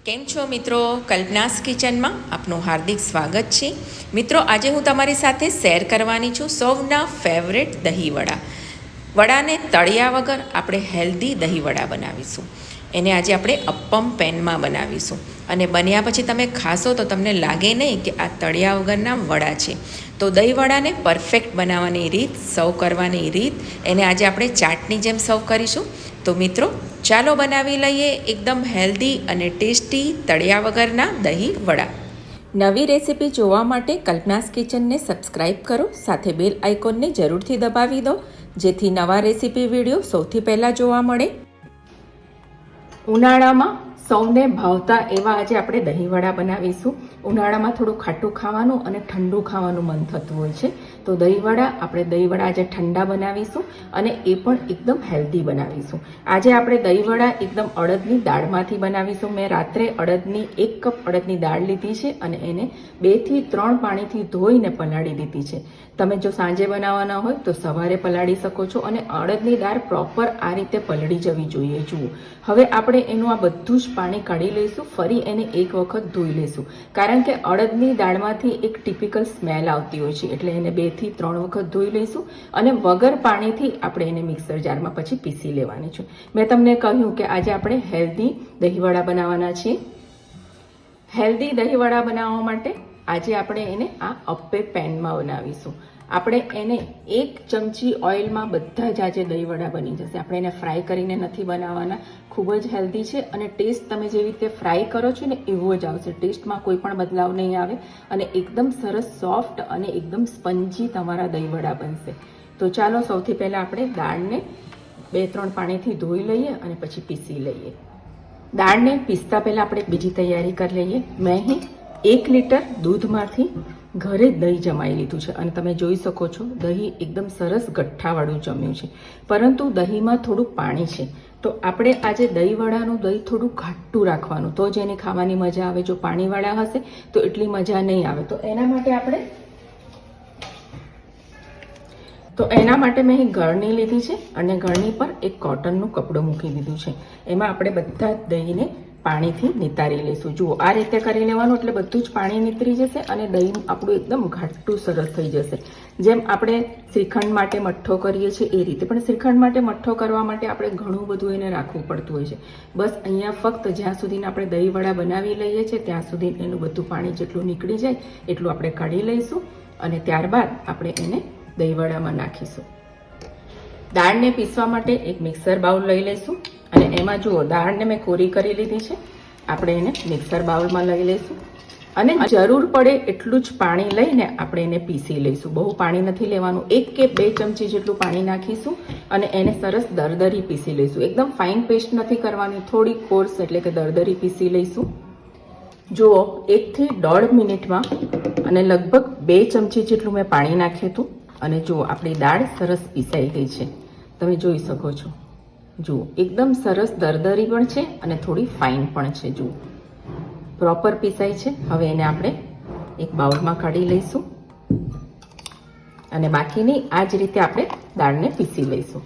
કેમ છો મિત્રો? કલ્પનાસ કિચનમાં આપનું હાર્દિક સ્વાગત છે. મિત્રો, આજે હું તમારી સાથે શેર કરવાની છું સૌના ફેવરેટ દહીંવડા. વડાને તળ્યા વગર આપણે હેલ્ધી દહીંવડા બનાવીશું. એને આજે આપણે અપ્પમ પેનમાં બનાવીશું અને બન્યા પછી તમે ખાશો તો તમને લાગે નહીં કે આ તળ્યા વગરના વડા છે. તો દહીંવડાને પરફેક્ટ બનાવવાની રીત, સર્વ કરવાની રીત, એને આજે આપણે ચાટની જેમ સર્વ કરીશું. તો મિત્રો, ચાલો બનાવી લઈએ એકદમ હેલ્ધી અને ટેસ્ટી તળ્યા વગરના દહીં વડા. નવી રેસીપી જોવા માટે કલ્પનાસ કિચનને સબસ્ક્રાઈબ કરો, સાથે બેલ આઇકોનને જરૂરથી દબાવી દો જેથી નવા રેસીપી વિડીયો સૌથી પહેલાં જોવા મળે. ઉનાળામાં સૌને ભાવતા એવા આજે આપણે દહીંવડા બનાવીશું. ઉનાળામાં થોડું ખાટું ખાવાનું અને ઠંડુ ખાવાનું મન થતું હોય છે, તો આપણે દહીંવડા આજે ઠંડા બનાવીશું અને એ પણ એકદમ હેલ્ધી બનાવીશું. આજે આપણે દહીંવડા એકદમ અડદની દાળમાંથી બનાવીશું. મેં રાત્રે 1 કપ અડદની દાળ લીધી છે અને એને 2 થી 3 પાણીથી ધોઈને પલાળી દીધી છે. તમે જો સાંજે બનાવવાના હોય તો સવારે પલાળી શકો છો અને અડદની દાળ પ્રોપર આ રીતે પલળી જવી જોઈએ. જુઓ, હવે આપણે એનું આ બધું જ પાણી કાઢી લઈશું. ફરી એને એક વખત ધોઈ લઈશું, કારણ કે અડદની દાળમાંથી એક ટિપિકલ સ્મેલ આવતી હોય છે, એટલે એને 2 થી 3 વખત ધોઈ લઈશું અને વગર પાણીથી આપણે એને મિક્સર જારમાં પછી પીસી લેવાની છે. મેં તમને કહ્યું કે આજે આપણે હેલ્ધી દહીંવડા બનાવવાના છીએ. હેલ્ધી દહીંવડા બનાવવા માટે આજે આપણે એને આ અપ્પે પેનમાં બનાવીશું. આપણે એને 1 ચમચી ઓઇલમાં બધા જ આજે દહીંવડા બની જશે. આપણે એને ફ્રાય કરીને નથી બનાવવાના. ખૂબ જ હેલ્ધી છે અને ટેસ્ટ તમે જેવી રીતે ફ્રાય કરો છો ને એવો જ આવશે. ટેસ્ટમાં કોઈ પણ બદલાવ નહીં આવે અને એકદમ સરસ સોફ્ટ અને એકદમ સ્પંજી તમારા દહીંવડા બનશે. તો ચાલો સૌથી પહેલાં આપણે દાળને 2-3 પાણીથી ધોઈ લઈએ અને પછી પીસી લઈએ. દાળને પીસતા પહેલાં આપણે બીજી તૈયારી કરી લઈએ. મેં અહીં 1 લીટર દૂધમાંથી ઘરે દહીં જમાઈ લીધું છે અને તમે જોઈ શકો છો દહીં એકદમ સરસ ગઠ્ઠાવાળું જમ્યું છે, પરંતુ દહીંમાં થોડું પાણી છે. તો આપણે આજે દહીંવડાનું દહીં થોડું ઘાટું રાખવાનું, તો જ એની ખાવાની મજા આવે. જો પાણીવાળા હશે તો એટલી મજા નહીં આવે. તો એના માટે મેં અહીં ગળણી લીધી છે અને ગળણી પર એક કોટનનું કપડું મૂકી દીધું છે. એમાં આપણે બધા દહીંને પાણીથી નિતારી લઈશું. જુઓ, આ રીતે કરી લેવાનું એટલે બધું જ પાણી નીતરી જશે અને દહીં આપણું એકદમ ઘાટું સરસ થઈ જશે. જેમ આપણે શ્રીખંડ માટે મઠ્ઠો કરીએ છીએ એ રીતે, પણ શ્રીખંડ માટે મઠ્ઠો કરવા માટે આપણે ઘણું બધું એને રાખવું પડતું હોય છે. બસ અહીંયા ફક્ત જ્યાં સુધી આપણે દહીંવડા બનાવી લઈએ છીએ ત્યાં સુધી એનું બધું પાણી જેટલું નીકળી જાય એટલું આપણે કાઢી લઈશું અને ત્યારબાદ આપણે એને દહીંવડામાં નાખીશું. દાળને પીસવા માટે એક મિક્સર બાઉલ લઈ લઈશું અને એમાં જુઓ, દાળને મેં કોરી કરી લીધી છે. આપણે એને મિક્સર બાઉલમાં લઈ લઈશું અને જરૂર પડે એટલું જ પાણી લઈને આપણે એને પીસી લઈશું. બહુ પાણી નથી લેવાનું. 1 કે 2 ચમચી જેટલું પાણી નાખીશું અને એને સરસ દરદરી પીસી લઈશું. એકદમ ફાઇન પેસ્ટ નથી કરવાની, થોડી કોર્સ એટલે કે દરદરી પીસી લઈશું. જુઓ, 1 થી 1.5 મિનિટમાં અને લગભગ 2 ચમચી જેટલું મેં પાણી નાખ્યું હતું અને જુઓ, આપણી દાળ સરસ પીસાઈ ગઈ છે. તમે જોઈ શકો છો. જુઓ, એકદમ સરસ દરદરી પણ છે અને થોડી ફાઇન પણ છે. જુઓ, પ્રોપર પીસાઈ છે. હવે એને આપણે એક બાઉલમાં કાઢી લઈશું અને બાકીની આ જ રીતે આપણે દાળને પીસી લઈશું.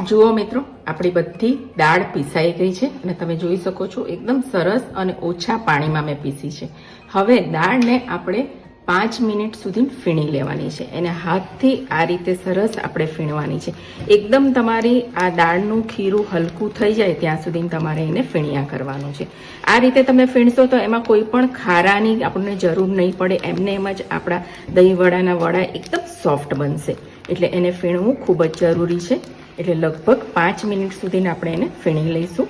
જુઓ મિત્રો, આપણી બધી દાળ પીસાઈ ગઈ છે અને તમે જોઈ શકો છો એકદમ સરસ અને ઓછા પાણીમાં મેં પીસી છે. હવે દાળને આપણે 5 મિનિટ સુધી ફીણી લેવાની છે. એને હાથથી આ રીતે સરસ આપણે ફીણવાની છે. એકદમ તમારી આ દાળનું ખીરું હલકું થઈ જાય ત્યાં સુધી તમારે એને ફીણ્યા કરવાનું છે. આ રીતે તમે ફીણશો તો એમાં કોઈ પણ ખારાની આપણને જરૂર નહીં પડે. એમને એમ જ આપણા દહીંવડાના વડા એકદમ સોફ્ટ બનશે. એટલે એને ફીણવું ખૂબ જ જરૂરી છે. એટલે લગભગ 5 મિનિટ સુધી આપણે એને ફીણી લઈશું.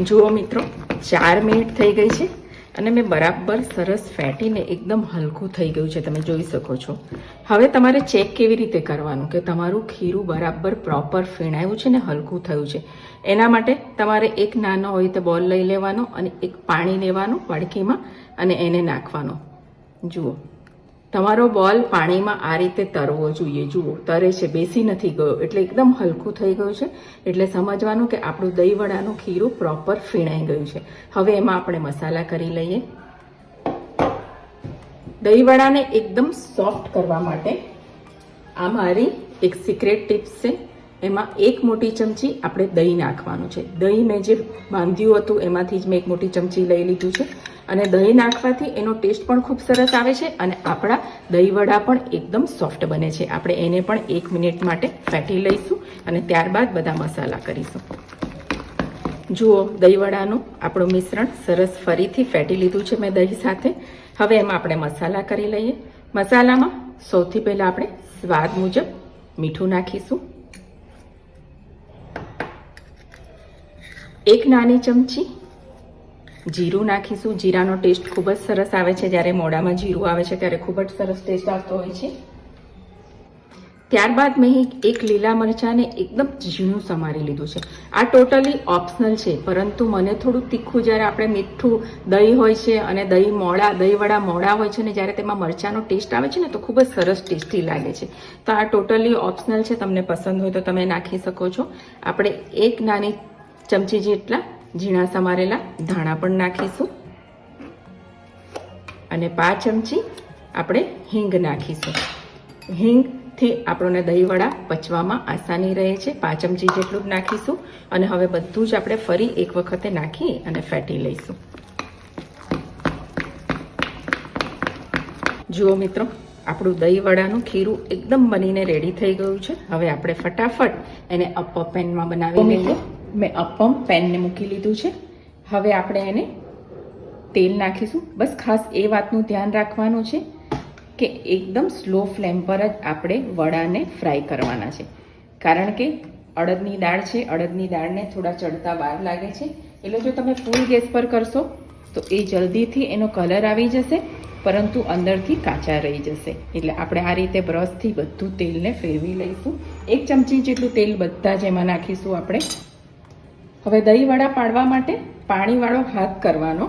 જુઓ મિત્રો, 4 મિનિટ થઈ ગઈ છે અને મેં બરાબર સરસ ફેટીને એકદમ હલકું થઈ ગયું છે. તમે જોઈ શકો છો. હવે તમારે ચેક કેવી રીતે કરવાનું કે તમારું ખીરું બરાબર પ્રોપર ફીણાયું છે ને હલકું થયું છે. એના માટે તમારે એક નાનો હોય તો બોલ લઈ લેવાનો અને એક પાણી લેવાનું વાડકીમાં અને એને નાખવાનો. જુઓ, તમારો બોલ પાણીમાં આ રીતે તરવો જોઈએ. જુઓ, તરે છે, બેસી નથી ગયો, એટલે એકદમ હલકું થઈ ગયું છે. એટલે સમજવાનું કે આપણું દહીંવડાનું ખીરું પ્રોપર ફીણાઈ ગયું છે. હવે એમાં આપણે મસાલા કરી લઈએ. દહીંવડાને એકદમ સોફ્ટ કરવા માટે આ મારી એક સિક્રેટ ટિપ્સ છે. એમાં 1 મોટી ચમચી આપણે દહીં નાખવાનું છે. દહીં મેં જે બાંધ્યું હતું એમાંથી જ મેં 1 મોટી ચમચી લઈ લીધું છે. અને દહીં નાખવાથી એનો ટેસ્ટ પણ ખૂબ સરસ આવે છે અને આપણા દહીંવડા પણ એકદમ સોફ્ટ બને છે. આપણે એને પણ 1 મિનિટ માટે ફેટી લઈશું અને ત્યારબાદ બધા મસાલા કરીશું. જુઓ, દહીંવડાનું આપણું મિશ્રણ સરસ ફરીથી ફેટી લીધું છે મેં દહીં સાથે. હવે એમાં આપણે મસાલા કરી લઈએ. મસાલામાં સૌથી પહેલાં આપણે સ્વાદ મુજબ મીઠું નાખીશું. 1 નાની ચમચી જીરું નાખીશું. જીરાનો ટેસ્ટ ખૂબ જ સરસ આવે છે. જ્યારે મોઢામાં જીરું આવે છે ત્યારે ખૂબ જ સરસ ટેસ્ટ આવતો હોય છે. ત્યારબાદ મેં 1 લીલા મરચાંને એકદમ ઝીણું સમારી લીધું છે. આ ટોટલી ઓપ્શનલ છે, પરંતુ મને થોડું તીખું, જ્યારે આપણે મીઠું દહીં હોય છે અને દહીંવડા મોડા હોય છે ને જ્યારે તેમાં મરચાંનો ટેસ્ટ આવે છે ને તો ખૂબ જ સરસ ટેસ્ટી લાગે છે. તો આ ટોટલી ઓપ્શનલ છે, તમને પસંદ હોય તો તમે નાખી શકો છો. આપણે 1 નાની ચમચી જેટલા ઝીણા સમારેલા ધાણા પણ નાખીશું અને 5 ચમચી આપણે હિંગ નાખીશું. હિંગથી આપણને દહીંવડા પચવામાં આસાની રહે છે. 5 ચમચી જેટલું જ નાખીશું અને હવે બધું જ આપણે ફરી એક વખતે નાખી અને ફેટી લઈશું. જુઓ મિત્રો, આપણું દહીંવડાનું ખીરું એકદમ બનીને રેડી થઈ ગયું છે. હવે આપણે ફટાફટ એને અપ્પમ પેનમાં બનાવી લઈએ. મેં અપ્પમ પેનને મૂકી લીધું છે. હવે આપણે એને તેલ નાખીશું. બસ ખાસ એ વાતનું ધ્યાન રાખવાનું છે કે એકદમ સ્લો ફ્લેમ પર જ આપણે વડાને ફ્રાય કરવાના છે, કારણ કે અડદની દાળ છે. અડદની દાળને થોડા ચડતા વાર લાગે છે, એટલે જો તમે ફૂલ ગેસ પર કરશો તો એ જલ્દીથી એનો કલર આવી જશે, પરંતુ અંદરથી કાચા રહી જશે. એટલે આપણે આ રીતે બ્રશથી બધું તેલને ફેરવી લઈશું. 1 ચમચી જેટલું તેલ બધા જ એમાં નાખીશું આપણે. હવે દહીંવડા પાડવા માટે પાણીવાળો હાથ કરવાનો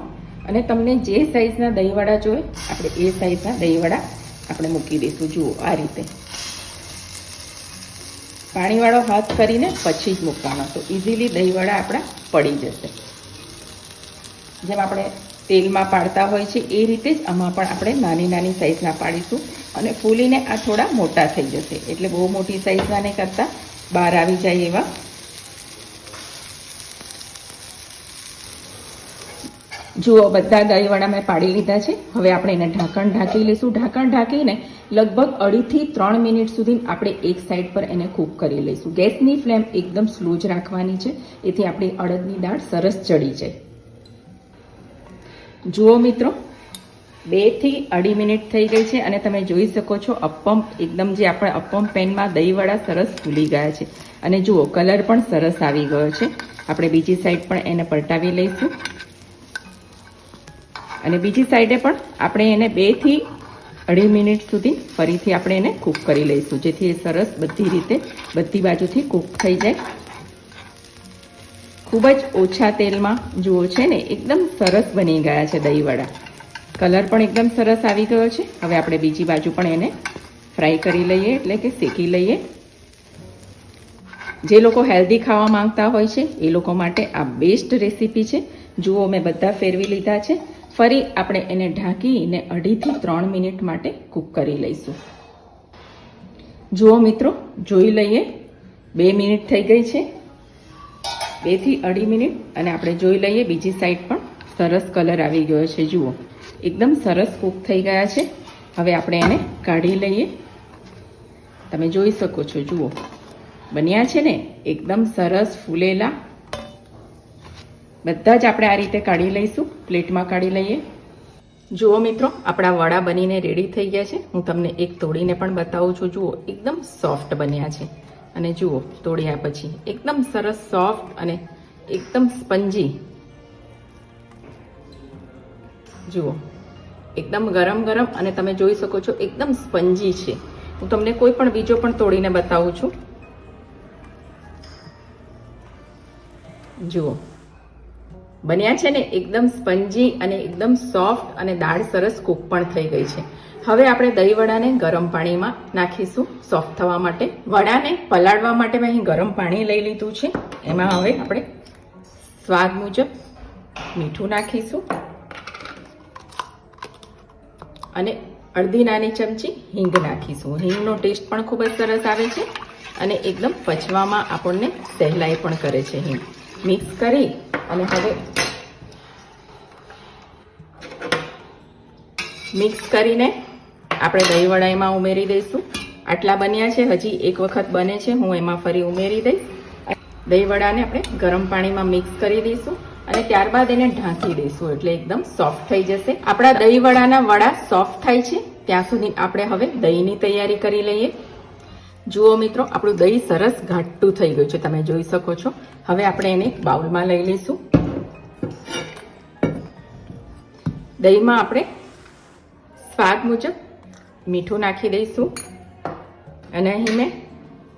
અને તમને જે સાઈઝના દહીંવડા જોઈએ આપણે એ સાઈઝના દહીંવડા આપણે મૂકી દઈશું. જુઓ, આ રીતે પાણીવાળો હાથ કરીને પછી જ મૂકવાનો, તો ઇઝીલી દહીંવડા આપણા પડી જશે. જેમ આપણે તેલમાં પાડતા હોય છે એ રીતે જ આમાં પણ આપણે નાની નાની સાઈઝના પાડીશું અને ફૂલીને આ થોડા મોટા થઈ જશે. એટલે બહુ મોટી સાઈઝના નહીં કરતા, બહાર આવી જાય એવા. જુઓ, બધા દહીંવડા મેં પાડી લીધા છે. હવે આપણે એને ઢાંકણ ઢાંકી લઈશું. ઢાંકણ ઢાંકીને લગભગ 2.5 થી 3 મિનિટ સુધી આપણે એક સાઈડ પર એને કૂક કરી લઈશું. ગેસની ફ્લેમ એકદમ સ્લો જ રાખવાની છે, એથી આપણી અડદની દાળ સરસ ચડી જાય. જુઓ મિત્રો, 2 થી 2.5 મિનિટ થઈ ગઈ છે અને તમે જોઈ શકો છો અપ્પમ એકદમ જે આપણે અપ્પમ પેનમાં દહીંવડા સરસ ફૂલી ગયા છે અને જુઓ કલર પણ સરસ આવી ગયો છે. આપણે બીજી સાઈડ પણ એને પલટાવી લઈશું અને બીજી સાઈડે પણ આપણે એને 2 થી 2.5 મિનિટ સુધી ફરીથી આપણે એને કૂક કરી લઈશું, જેથી એ સરસ બધી રીતે બધી બાજુથી કૂક થઈ જાય. ખૂબ જ ઓછા તેલમાં જુઓ છે ને એકદમ સરસ બની ગયા છે દહીંવડા. કલર પણ એકદમ સરસ આવી ગયો છે. હવે આપણે બીજી બાજુ પણ એને ફ્રાય કરી લઈએ, એટલે કે શેકી લઈએ. જે લોકો હેલ્ધી ખાવા માંગતા હોય છે એ લોકો માટે આ બેસ્ટ રેસીપી છે. જુઓ, મેં બધા ફેરવી લીધા છે. ફરી આપણે એને ઢાંકીને 2.5 થી 3 મિનિટ માટે કૂક કરી લઈશું. જુઓ મિત્રો, જોઈ લઈએ 2 મિનિટ થઈ ગઈ છે, 2 થી 2.5 મિનિટ. અને આપણે જોઈ લઈએ બીજી સાઈડ પણ સરસ કલર આવી ગયો છે. જુઓ, એકદમ સરસ કૂક થઈ ગયા છે. હવે આપણે એને કાઢી લઈએ. તમે જોઈ શકો છો, જુઓ બન્યા છે ને એકદમ સરસ ફૂલેલા. બધા જ આપણે આ રીતે કાઢી લઈશું, પ્લેટમાં કાઢી લઈએ. જુઓ મિત્રો, આપણા વડા બનીને રેડી થઈ ગયા છે. હું તમને એક તોડીને પણ બતાવું છું. જુઓ, એકદમ સોફ્ટ બન્યા છે અને જુઓ તોડ્યા પછી એકદમ સરસ સોફ્ટ અને એકદમ સ્પંજી. જુઓ, એકદમ ગરમ ગરમ અને તમે જોઈ શકો છો એકદમ સ્પંજી છે. હું તમને કોઈ પણ બીજો પણ તોડીને બતાવું છું. જુઓ, બન્યા છે ને એકદમ સ્પંજી અને એકદમ સોફ્ટ અને દાળ સરસ કૂક પણ થઈ ગઈ છે. હવે આપણે દહીંવડાને ગરમ પાણીમાં નાખીશું સોફ્ટ થવા માટે. વડાને પલાળવા માટે મેં અહીં ગરમ પાણી લઈ લીધું છે. એમાં હવે આપણે સ્વાદ મુજબ મીઠું નાખીશું અને અડધી નાની ચમચી હિંગ નાખીશું. હિંગનો ટેસ્ટ પણ ખૂબ જ સરસ આવે છે. અને એકદમ પચવામાં આપણને સહેલાઈ પણ કરે છે. હિંગ મિક્સ કરી અને હવે મિક્સ કરીને આપણે દહીંવડા એમાં ઉમેરી દઈશું. આટલા બન્યા છે, હજી એક વખત બને છે, હું એમાં ફરી ઉમેરી દઈશ. દહીંવડાને આપણે ગરમ પાણીમાં મિક્સ કરી દઈશું અને ત્યારબાદ એને ઢાંકી દઈશું એટલે એકદમ સોફ્ટ થઈ જશે. આપણા દહીંવડાના વડા સોફ્ટ થાય છે ત્યાં સુધી આપણે હવે દહીંની તૈયારી કરી લઈએ. જુઓ મિત્રો, આપણું દહીં સરસ ઘાટું થઈ ગયું છે, તમે જોઈ શકો છો. હવે આપણે એને બાઉલમાં લઈ લઈશું. દહીંમાં આપણે સ્વાદ મુજબ મીઠું નાખી દઈશું અને અહીં મેં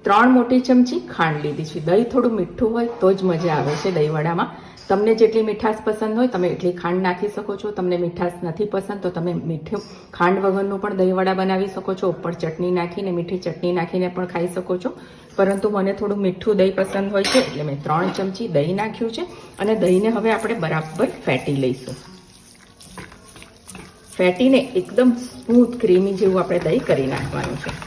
3 મોટી ચમચી ખાંડ લીધી છે. દહીં થોડું મીઠું હોય તો જ મજા આવે છે દહીંવડામાં. તમને જેટલી મીઠાશ પસંદ હોય તમે એટલી ખાંડ નાખી શકો છો. તમને મીઠાશ નથી પસંદ તો તમે મીઠું ખાંડ વગરનું પણ દહીંવડા બનાવી શકો છો. ઉપર ચટણી નાખીને, મીઠી ચટણી નાખીને પણ ખાઈ શકો છો. પરંતુ મને થોડું મીઠું દહીં પસંદ હોય છે એટલે મેં 3 ચમચી દહીં નાખ્યું છે અને દહીંને હવે આપણે બરાબર ફેટી લઈશું. ફેટીને એકદમ સ્મૂથ ક્રીમી જેવું આપણે દહીં કરી નાખવાનું છે.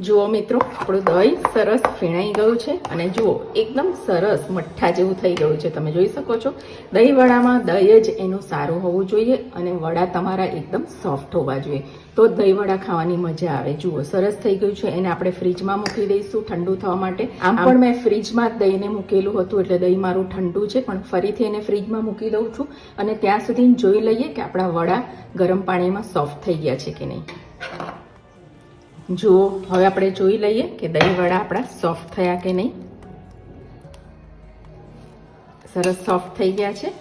જુઓ મિત્રો, આપણું દહીં સરસ ફીણાઈ ગયું છે અને જુઓ એકદમ સરસ મઠ્ઠા જેવું થઈ ગયું છે. તમે જોઈ શકો છો. દહીં વડામાં દહીં જ એનું સારું હોવું જોઈએ અને વડા તમારા એકદમ સોફ્ટ હોવા જોઈએ, તો જ દહીં વડા ખાવાની મજા આવે. જુઓ સરસ થઈ ગયું છે. એને આપણે ફ્રીજમાં મૂકી દઈશું ઠંડુ થવા માટે. આમ પણ મેં ફ્રીજમાં જ દહીંને મૂકેલું હતું એટલે દહીં મારું ઠંડુ છે, પણ ફરીથી એને ફ્રીજમાં મૂકી દઉં છું અને ત્યાં સુધી જોઈ લઈએ કે આપણા વડા ગરમ પાણીમાં સોફ્ટ થઈ ગયા છે કે નહીં. જુઓ, હવે આપણે જોઈ લઈએ કે દહીં વડા આપણા સોફ્ટ થયા કે નહીં. સરસ સોફ્ટ થઈ ગયા છે.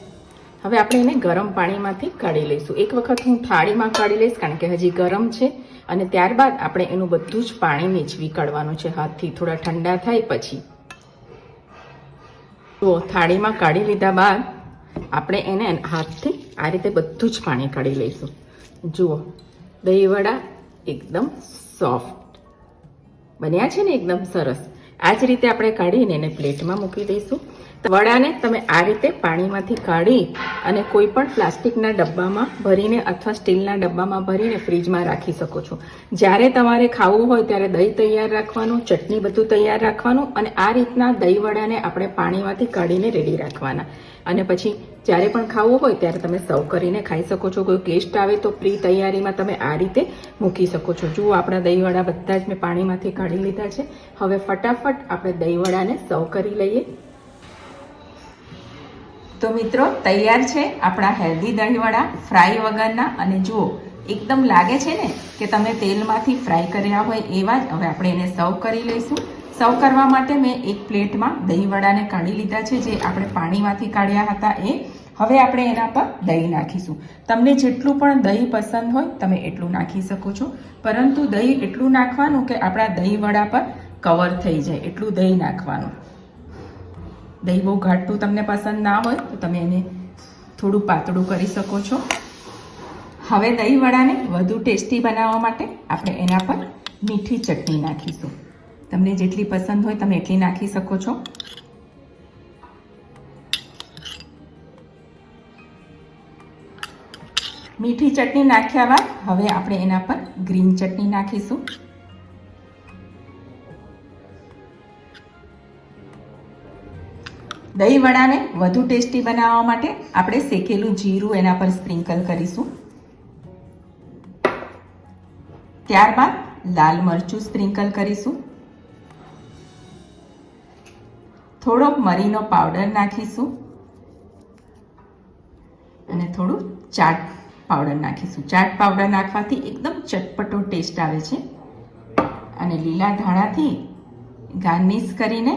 હવે આપણે એને ગરમ પાણીમાંથી કાઢી લઈશું. એક વખત હું થાળીમાં કાઢી લઈશ કારણ કે હજી ગરમ છે અને ત્યારબાદ આપણે એનું બધું જ પાણી નીચવી કાઢવાનું છે હાથથી. થોડા ઠંડા થાય પછી. જુઓ, થાળીમાં કાઢી લીધા બાદ આપણે એને હાથથી આ રીતે બધું જ પાણી કાઢી લઈશું. જુઓ, દહીં વડા એકદમ સોફ્ટ બન્યા છે ને, એકદમ સરસ. આ જ રીતે આપણે કાઢીને એને પ્લેટમાં મૂકી દઈશું. વડાને તમે આ રીતે પાણીમાંથી કાઢી અને કોઈ પણ પ્લાસ્ટિકના ડબ્બામાં ભરીને અથવા સ્ટીલના ડબ્બામાં ભરીને ફ્રીજમાં રાખી શકો છો. જ્યારે તમારે ખાવું હોય ત્યારે દહીં તૈયાર રાખવાનું, ચટણી બધું તૈયાર રાખવાનું અને આ રીતના દહીં વડાને આપણે પાણીમાંથી કાઢીને રેડી રાખવાના અને પછી જ્યારે પણ ખાવું હોય ત્યારે તમે સર્વ કરીને ખાઈ શકો છો. કોઈ ગેસ્ટ આવે તો પ્રી તૈયારીમાં તમે આ રીતે મૂકી શકો છો. જુઓ, આપણા દહીં વડા બધા જ મેં પાણીમાંથી કાઢી લીધા છે. હવે ફટાફટ આપણે દહીં વડાને સર્વ કરી લઈએ. તો મિત્રો, તૈયાર છે આપણા હેલ્ધી દહીંવડા ફ્રાય વગરના. અને જુઓ, એકદમ લાગે છે ને કે તમે તેલમાંથી ફ્રાય કર્યા હોય એવા જ. હવે આપણે એને સર્વ કરી લઈશું. સર્વ કરવા માટે મેં એક પ્લેટમાં દહીંવડાને કાઢી લીધા છે, જે આપણે પાણીમાંથી કાઢ્યા હતા એ. હવે આપણે એના પર દહીં નાખીશું. તમને જેટલું પણ દહીં પસંદ હોય તમે એટલું નાખી શકો છો, પરંતુ દહીં એટલું નાખવાનું કે આપણા દહીંવડા પર કવર થઈ જાય એટલું દહીં નાખવાનું. દહીં બહુ ઘાટું તમને પસંદ ના હોય તો તમે એને થોડું પાતળું કરી શકો છો. હવે દહીં વડાને વધુ ટેસ્ટી બનાવવા માટે આપણે એના પર મીઠી ચટણી નાખીશું. તમને જેટલી પસંદ હોય તમે એટલી નાખી શકો છો. મીઠી ચટણી નાખ્યા બાદ હવે આપણે એના પર ગ્રીન ચટણી નાખીશું. દહીં વડાને વધુ ટેસ્ટી બનાવવા માટે આપણે શેકેલું જીરું એના પર સ્પ્રિંકલ કરીશું. ત્યારબાદ લાલ મરચું સ્પ્રિંકલ કરીશું. થોડોક મરીનો પાવડર નાખીશું અને થોડું ચાટ પાવડર નાખીશું. ચાટ પાવડર નાખવાથી એકદમ ચટપટો ટેસ્ટ આવે છે. અને લીલા ધાણાથી ગાર્નિશ કરીને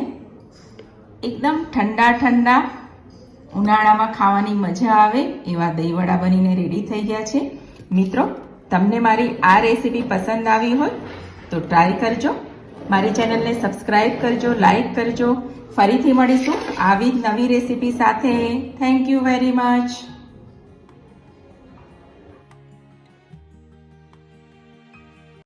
એકદમ ઠંડા ઠંડા ઉનાળામાં ખાવાની મજા આવે એવા દહીં વડા બનીને રેડી થઈ ગયા છે. મિત્રો, તમને મારી આ રેસીપી પસંદ આવી હોય તો ટ્રાય કરજો. મારી ચેનલને સબસ્ક્રાઈબ કરજો, લાઈક કરજો. ફરીથી મળીશું આવી જ નવી રેસીપી સાથે. Thank you very much.